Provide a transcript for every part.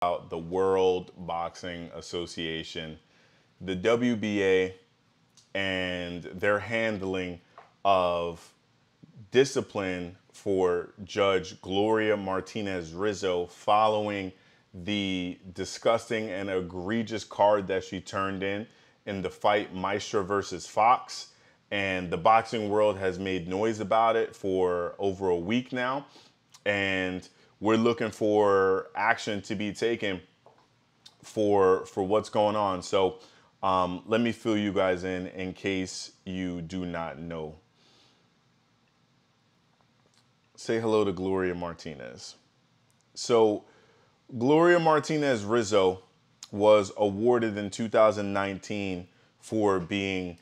about the World Boxing Association, the WBA, and their handling of discipline for Judge Gloria Martinez Rizzo following the disgusting and egregious card that she turned in the fight Maestra versus Fox. And the boxing world has made noise about it for over a week now. And we're looking for action to be taken for what's going on. So let me fill you guys in case you do not know. Say hello to Gloria Martinez. So Gloria Martinez Rizzo was awarded in 2019 for being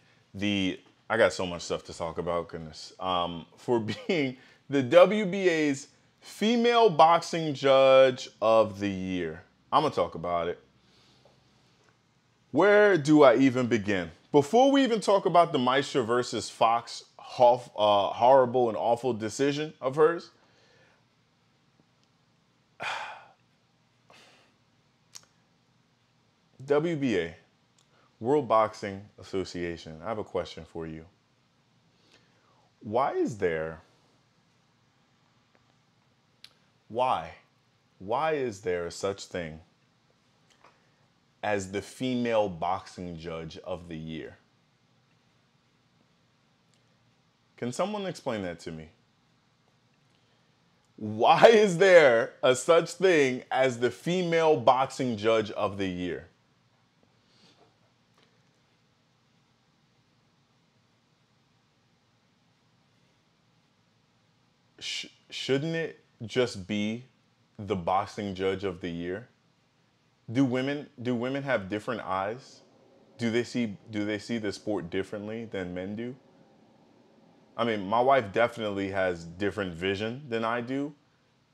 I got so much stuff to talk about, goodness. For being the WBA's Female Boxing Judge of the Year. I'm going to talk about it. Where do I even begin? Before we even talk about the Maestra versus Fox horrible and awful decision of hers, WBA, World Boxing Association, I have a question for you. Why is there such thing as the Female Boxing Judge of the Year? Can someone explain that to me? Why is there a such thing as the Female Boxing Judge of the Year? Shouldn't it just be the Boxing Judge of the Year? Do women have different eyes? Do they see the sport differently than men do? I mean, my wife definitely has different vision than I do,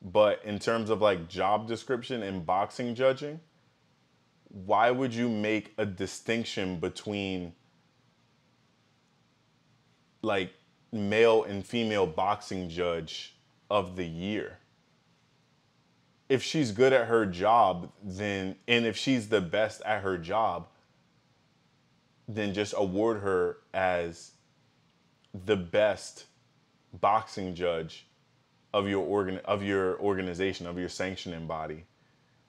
but in terms of like job description and boxing judging, why would you make a distinction between like male and female boxing judge of the year? If she's good at her job, then, and if she's the best at her job, then just award her as the best boxing judge of your organization, of your sanctioning body.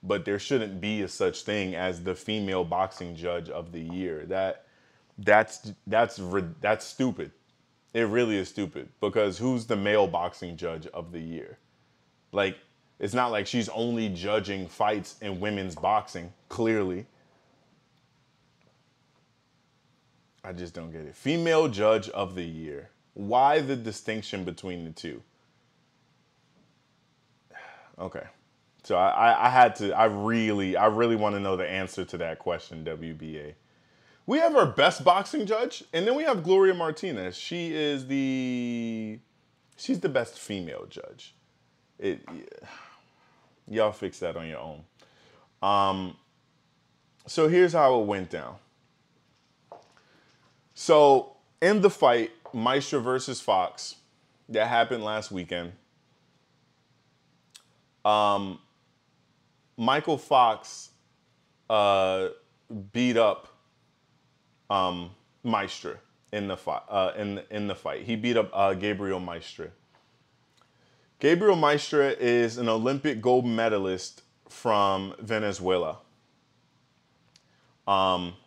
But there shouldn't be a such thing as the female boxing judge of the year. That's stupid. It really is stupid, because who's the male boxing judge of the year? Like, it's not like she's only judging fights in women's boxing, clearly. I just don't get it. Female judge of the year. Why the distinction between the two? Okay. So I really want to know the answer to that question, WBA. We have our best boxing judge, and then we have Gloria Martinez. She's the best female judge. Y'all fix that on your own. So here's how it went down. So in the fight, Maestra versus Fox, that happened last weekend, Michael Fox beat up Maestra in the fight. In the fight, he beat up Gabriel Maestra. Gabriel Maestra is an Olympic gold medalist from Venezuela.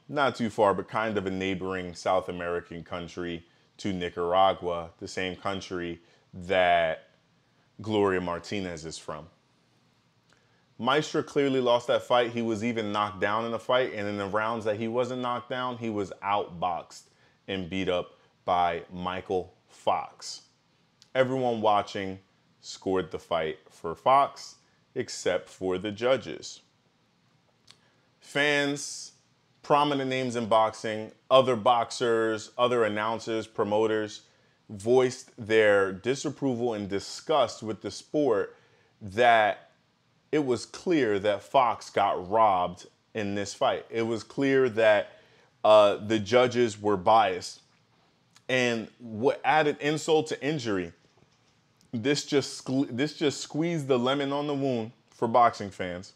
Not too far, but kind of a neighboring South American country to Nicaragua, the same country that Gloria Martinez is from. Maestra clearly lost that fight. He was even knocked down in the fight, and in the rounds that he wasn't knocked down, he was outboxed and beat up by Michael Fox. Everyone watching scored the fight for Fox, except for the judges. Fans, prominent names in boxing, other boxers, other announcers, promoters, voiced their disapproval and disgust with the sport, that it was clear that Fox got robbed in this fight. It was clear that the judges were biased. And what added insult to injury, this just squeezed the lemon on the wound for boxing fans.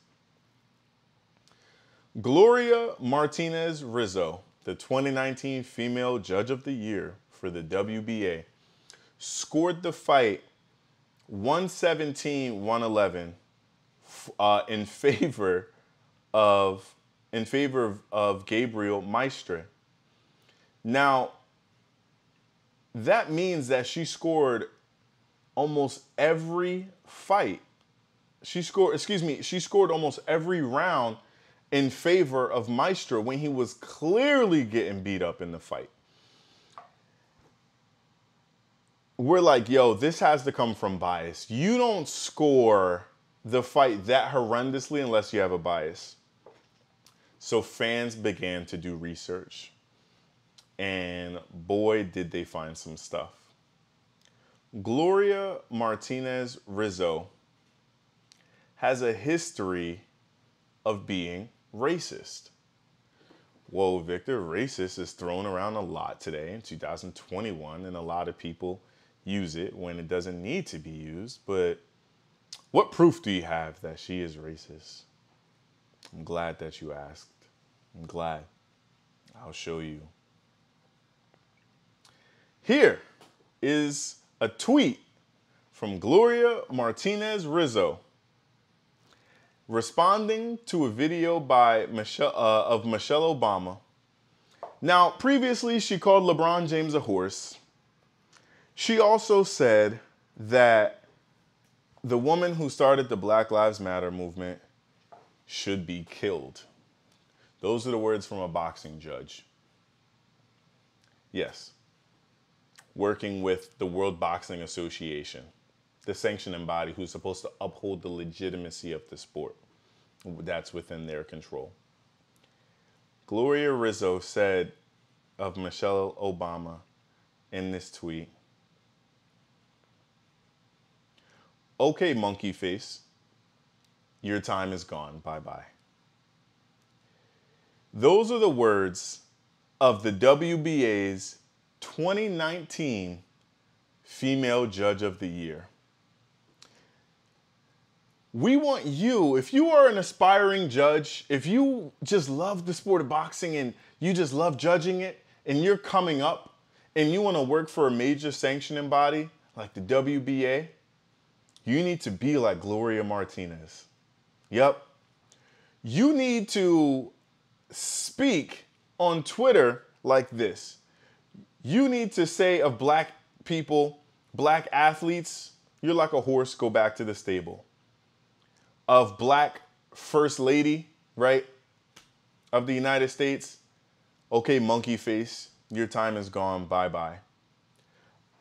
Gloria Martinez Rizzo, the 2019 Female Judge of the Year for the WBA, scored the fight 117-111 in favor of Gabriel Maestre. Now, that means that she scored almost every fight. She scored almost every round in favor of Maestre when he was clearly getting beat up in the fight. We're like, yo, this has to come from bias. You don't score the fight that horrendously unless you have a bias. So fans began to do research. And boy, did they find some stuff. Gloria Martinez Rizzo has a history of being racist. Whoa, Victor, racist is thrown around a lot today in 2021, and a lot of people use it when it doesn't need to be used. But what proof do you have that she is racist? I'm glad that you asked. I'm glad. I'll show you. Here is a tweet from Gloria Martinez Rizzo responding to a video of Michelle Obama. Now, previously, she called LeBron James a horse. She also said that the woman who started the Black Lives Matter movement should be killed. Those are the words from a boxing judge. Yes. Working with the World Boxing Association, the sanctioning body who's supposed to uphold the legitimacy of the sport. That's within their control. Gloria Rizzo said of Michelle Obama in this tweet, "Okay, monkey face, your time is gone, bye-bye." Those are the words of the WBA's 2019 Female Judge of the Year. We want you, if you are an aspiring judge, if you just love the sport of boxing and you just love judging it, and you're coming up and you want to work for a major sanctioning body like the WBA, you need to be like Gloria Martinez. Yep. You need to speak on Twitter like this. You need to say of black people, black athletes, you're like a horse, go back to the stable. Of black first lady, right, of the United States, okay, monkey face, your time is gone, bye-bye.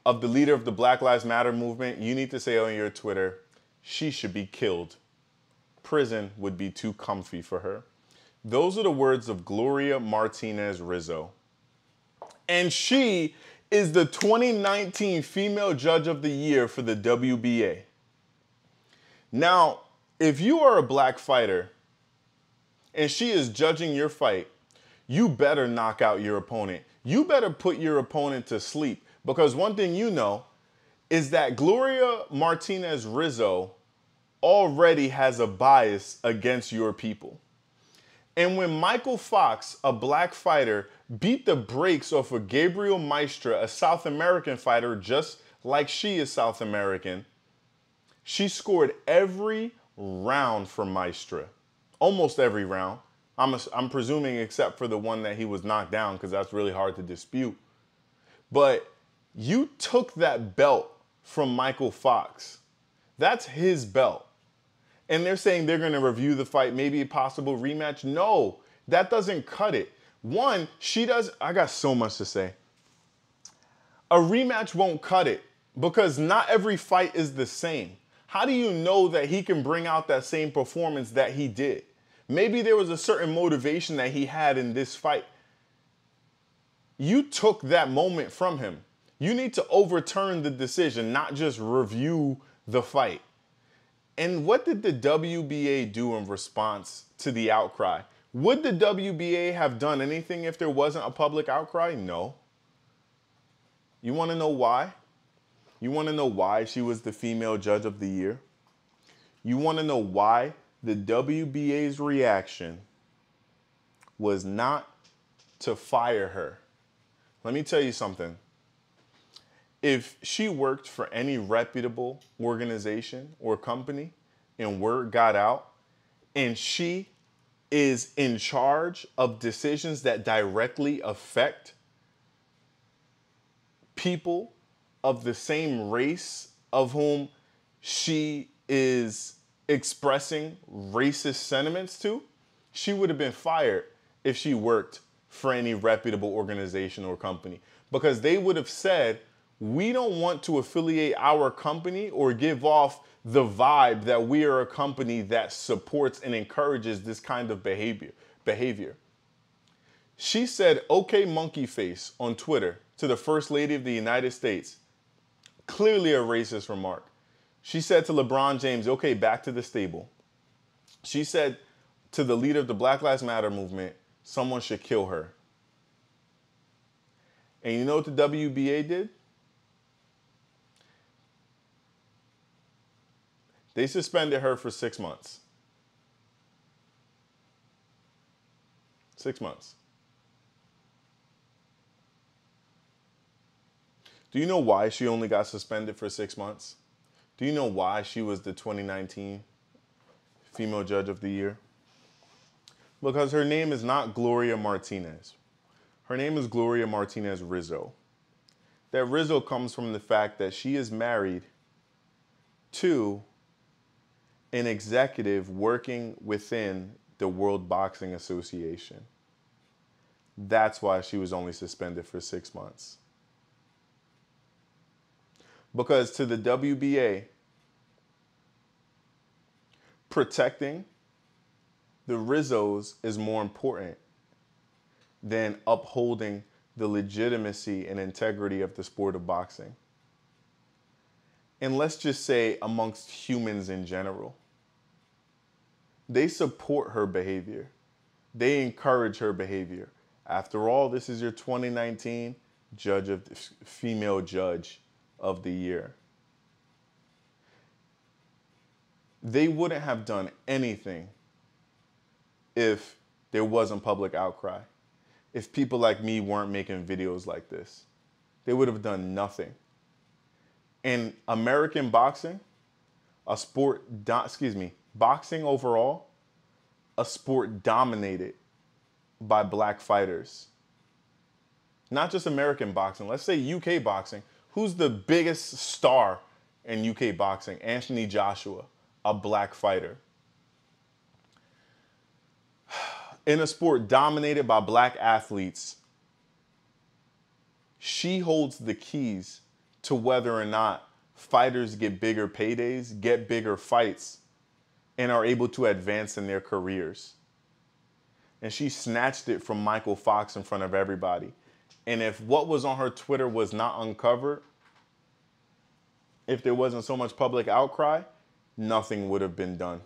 Of the leader of the Black Lives Matter movement, you need to say on your Twitter, she should be killed. Prison would be too comfy for her. Those are the words of Gloria Martinez Rizzo. And she is the 2019 Female Judge of the Year for the WBA. Now, if you are a black fighter and she is judging your fight, you better knock out your opponent. You better put your opponent to sleep, because one thing you know is that Gloria Martinez Rizzo already has a bias against your people. And when Michael Fox, a black fighter, beat the brakes off of Gabriel Maestre, a South American fighter just like she is South American, she scored every round for Maestre. Almost every round. I'm presuming except for the one that he was knocked down, because that's really hard to dispute. But you took that belt from Michael Fox. That's his belt. And they're saying they're going to review the fight, maybe a possible rematch. No, that doesn't cut it. One, I got so much to say. A rematch won't cut it, because not every fight is the same. How do you know that he can bring out that same performance that he did? Maybe there was a certain motivation that he had in this fight. You took that moment from him. You need to overturn the decision, not just review the fight. And what did the WBA do in response to the outcry? Would the WBA have done anything if there wasn't a public outcry? No. You want to know why? You want to know why she was the Female Judge of the Year? You want to know why the WBA's reaction was not to fire her. Let me tell you something. If she worked for any reputable organization or company and word got out and she is in charge of decisions that directly affect people of the same race of whom she is expressing racist sentiments to, she would have been fired if she worked for any reputable organization or company. Because they would have said, we don't want to affiliate our company or give off the vibe that we are a company that supports and encourages this kind of behavior. She said, okay, monkey face on Twitter to the First Lady of the United States. Clearly a racist remark. She said to LeBron James, okay, back to the stable. She said to the leader of the Black Lives Matter movement, someone should kill her. And you know what the WBA did? They suspended her for 6 months. 6 months. Do you know why she only got suspended for 6 months? Do you know why she was the 2019 Female Judge of the Year? Because her name is not Gloria Martinez. Her name is Gloria Martinez Rizzo. That Rizzo comes from the fact that she is married to an executive working within the World Boxing Association. That's why she was only suspended for 6 months. Because to the WBA, protecting the Rizzos is more important than upholding the legitimacy and integrity of the sport of boxing. And let's just say amongst humans in general. They support her behavior. They encourage her behavior. After all, this is your 2019 Female Judge of the Year. They wouldn't have done anything if there wasn't public outcry. If people like me weren't making videos like this, they would have done nothing. In American boxing, boxing overall, a sport dominated by black fighters. Not just American boxing, let's say UK boxing. Who's the biggest star in UK boxing? Anthony Joshua, a black fighter. In a sport dominated by black athletes, she holds the keys to whether or not fighters get bigger paydays, get bigger fights, and are able to advance in their careers. And she snatched it from Michael Fox in front of everybody. And if what was on her Twitter was not uncovered, if there wasn't so much public outcry, nothing would have been done.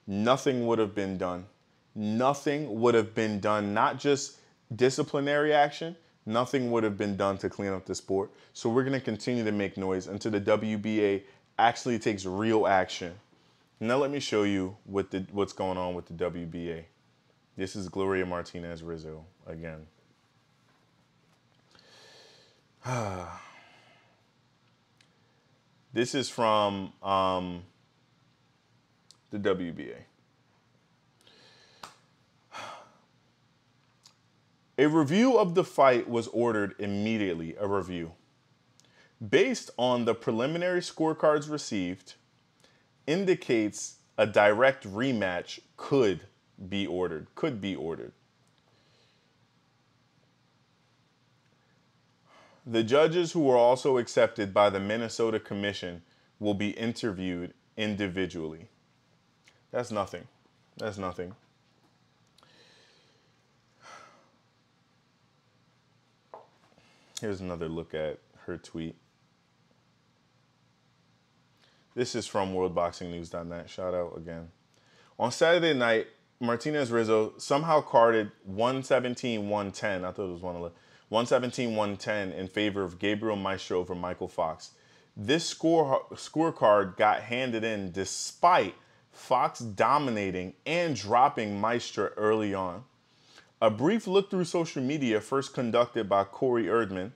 Nothing would have been done. Nothing would have been done, not just disciplinary action, nothing would have been done to clean up the sport. So we're going to continue to make noise until the WBA actually takes real action. Now let me show you what's going on with the WBA. This is Gloria Martinez Rizzo again. This is from the WBA. A review of the fight was ordered immediately, a review. Based on the preliminary scorecards received, indicates a direct rematch could be ordered. The judges who were also accepted by the Minnesota Commission will be interviewed individually. That's nothing. That's nothing. Here's another look at her tweet. This is from worldboxingnews.net. Shout out again. On Saturday night, Martinez Rizzo somehow carded 117-110. I thought it was 111. 117-110 in favor of Gabriel Maestro over Michael Fox. This scorecard got handed in despite Fox dominating and dropping Maestro early on. A brief look through social media, first conducted by Corey Erdman,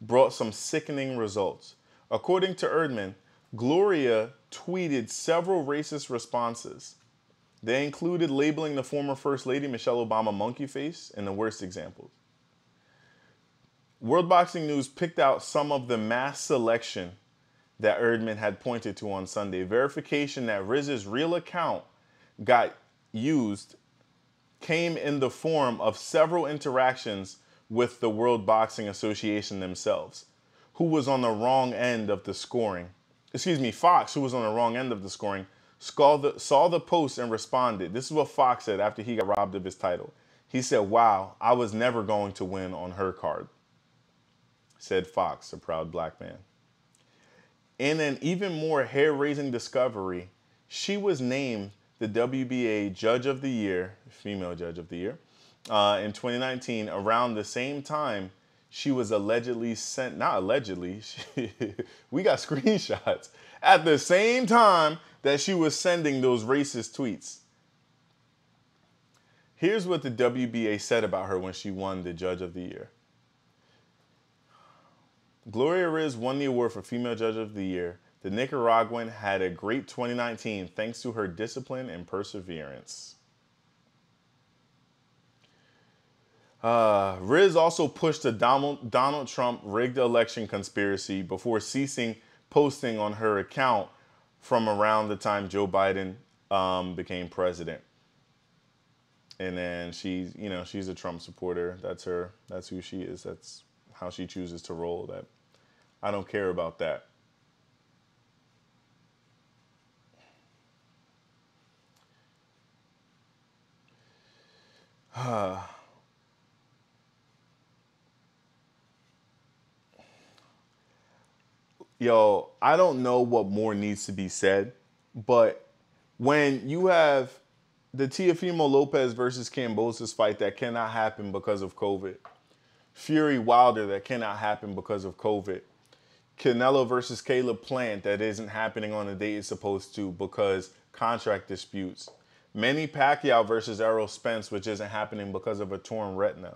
brought some sickening results. According to Erdman, Gloria tweeted several racist responses. They included labeling the former First Lady Michelle Obama monkey face in the worst examples. World Boxing News picked out some of the mass selection that Erdman had pointed to on Sunday. Verification that Riz's real account got used came in the form of several interactions with the World Boxing Association themselves, who was on the wrong end of the scoring. Fox, who was on the wrong end of the scoring, saw the post and responded. This is what Fox said after he got robbed of his title. He said, "Wow, I was never going to win on her card," said Fox, a proud black man. In an even more hair-raising discovery, she was named the WBA Judge of the Year, female Judge of the Year, in 2019. Around the same time, she was allegedly sent, not allegedly, we got screenshots, at the same time that she was sending those racist tweets. Here's what the WBA said about her when she won the Judge of the Year. Gloria Riz won the award for Female Judge of the Year. The Nicaraguan had a great 2019 thanks to her discipline and perseverance. Riz also pushed the Donald Trump rigged election conspiracy before ceasing posting on her account from around the time Joe Biden became president. And then she's a Trump supporter. That's her. That's who she is. That's how she chooses to roll. That I don't care about that. Yo, I don't know what more needs to be said, but when you have the Teofimo Lopez versus Kambosos fight that cannot happen because of COVID, Fury Wilder that cannot happen because of COVID, Canelo versus Caleb Plant that isn't happening on the date it's supposed to because contract disputes, Manny Pacquiao versus Errol Spence, which isn't happening because of a torn retina,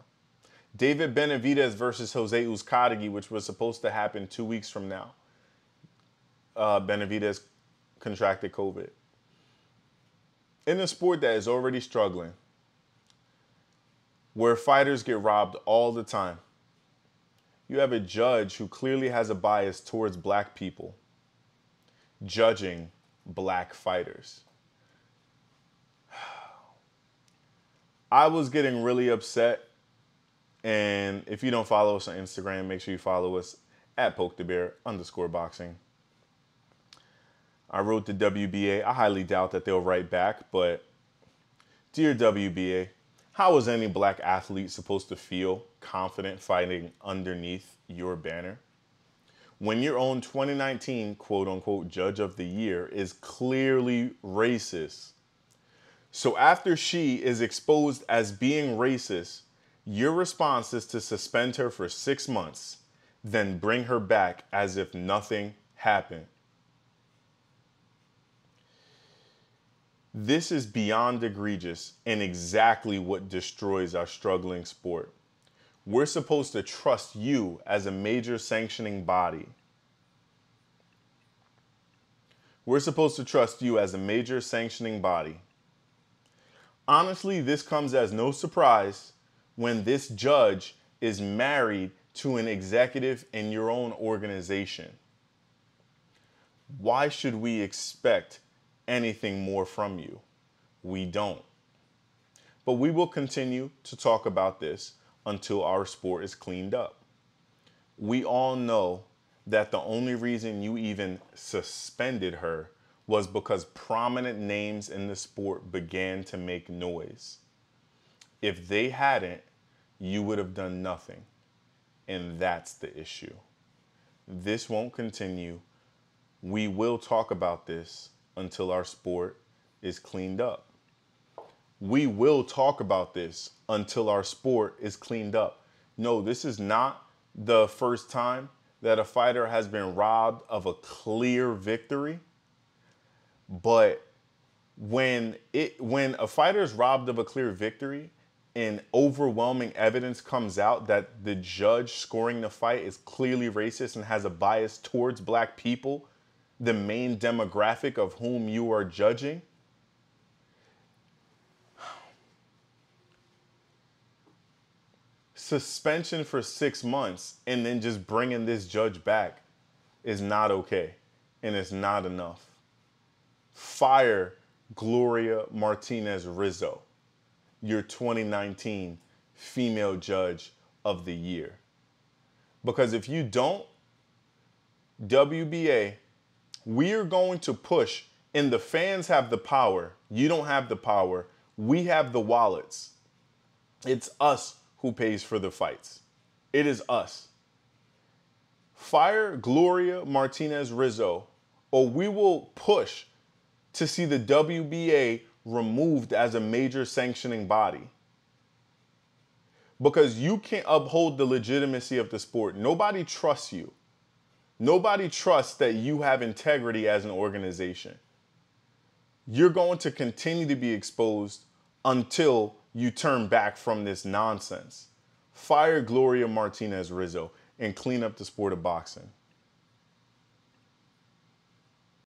David Benavidez versus Jose Uzcategui, which was supposed to happen 2 weeks from now. Benavidez contracted COVID. In a sport that is already struggling, where fighters get robbed all the time, you have a judge who clearly has a bias towards black people judging black fighters. I was getting really upset, and if you don't follow us on Instagram, make sure you follow us at @PokeTheBear_boxing. I wrote the WBA. I highly doubt that they'll write back, but dear WBA, how is any black athlete supposed to feel confident fighting underneath your banner when your own 2019 quote-unquote Judge of the Year is clearly racist? So after she is exposed as being racist, your response is to suspend her for 6 months, then bring her back as if nothing happened. This is beyond egregious and exactly what destroys our struggling sport. We're supposed to trust you as a major sanctioning body. We're supposed to trust you as a major sanctioning body. Honestly, this comes as no surprise when this judge is married to an executive in your own organization. Why should we expect anything more from you? We don't. But we will continue to talk about this until our sport is cleaned up. We all know that the only reason you even suspended her was because prominent names in the sport began to make noise. If they hadn't, you would have done nothing. And that's the issue. This won't continue. We will talk about this until our sport is cleaned up. We will talk about this until our sport is cleaned up. No, this is not the first time that a fighter has been robbed of a clear victory. But when a fighter is robbed of a clear victory, and overwhelming evidence comes out that the judge scoring the fight is clearly racist and has a bias towards black people, the main demographic of whom you are judging, suspension for 6 months and then just bringing this judge back is not okay, and it's not enough. Fire Gloria Martinez Rizzo, your 2019 Female Judge of the Year. Because if you don't, WBA, we are going to push, and the fans have the power. You don't have the power. We have the wallets. It's us who pays for the fights. It is us. Fire Gloria Martinez Rizzo, or we will push to see the WBA removed as a major sanctioning body. Because you can't uphold the legitimacy of the sport. Nobody trusts you. Nobody trusts that you have integrity as an organization. You're going to continue to be exposed until you turn back from this nonsense. Fire Gloria Martinez Rizzo and clean up the sport of boxing.